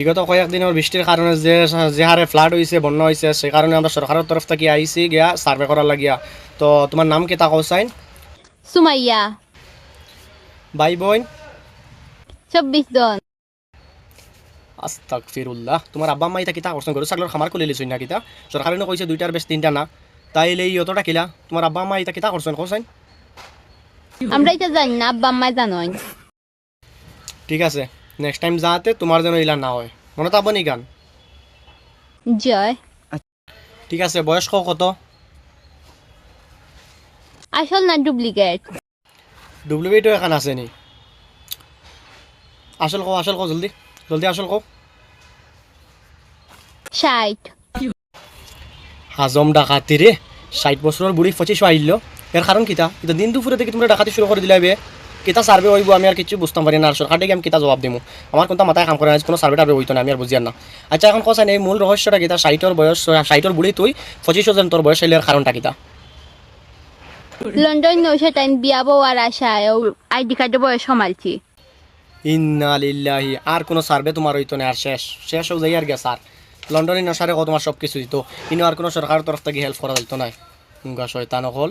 বিগত কয়েকদিনের বৃষ্টির কারণে যে হারে ফ্লাড হয়েছে, বন্যা হয়েছে, সেই কারণে আমরা সরকারের তরফ থেকে আইসি গিয়া সার্ভে করার লাগিয়া। তো তোমার নাম কি তা কৌসাইন? সুমাইয়া। ভাই বোন? 24 জন। আস্তাগফিরুল্লাহ। তোমার আব্বা আম্মা ইতা কিতা করছেন? গরু ছাগলের খামার খুলে লিছুন না কিতা? সরকারে কইছে দুইটার বেশ তিনটা না, তাইলে এই অতটা কিলা? তোমার আব্বা আম্মা ইতা কিতা করছেন কৌসাইন? আমরা এটা জানি না, আব্বা আম্মাই জানোই। ঠিক আছে, নেক্সট টাইম যাতে তোমার যেন ইলা না হয়, মনে থাকবো নি গান? জয়। ঠিক আছে, বয়স কত? আসল না ডুপ্লিকেট? ডুপ্লিকেটও এখানে আছে নি? আসল কো জলদি জলদি আসল কো। 60। হাজম ডাকাতি রে, 60 বছরের বুড়ি 25 আইল, এর কারণ কিতা? এটা দিন দুপুরে থেকে তোমরা ডাকাতি শুরু করে দিলাই বে। কিতা সার্ভে হইব আমি আর কিছু বুঝতাম পারি না, আর সরকার থেকে আমি কিতা জবাব দিমু? আমার কোনটা মাথায় কাম করে না, কোনো সার্ভে টার্ভে হইতো না, আমি আর বুঝিয়ার না। আচ্ছা এখন কথা নেই, মূল রহস্যটা কিতা? 60 বয়স, 60 বুড়ি তুই 25 জন তোর বয়স হইলে এর কারণটা কিতা? লন্ডন নৌশো টাইম বিয়া বউয়ার আশায় আইডি কার্ডে বয়স সমালছি। ইন্না লিল্লাহি। আর কোনো সার্ভে তোমার হইতো না, আর শেষ হয়ে যাই আর গে স্যার। লন্ডনের নসারে তোমার সব কিছু দিত, ইনো আর কোনো সরকারের তরফ থেকে হেল্প করা যাইতো না। শয়তান হল।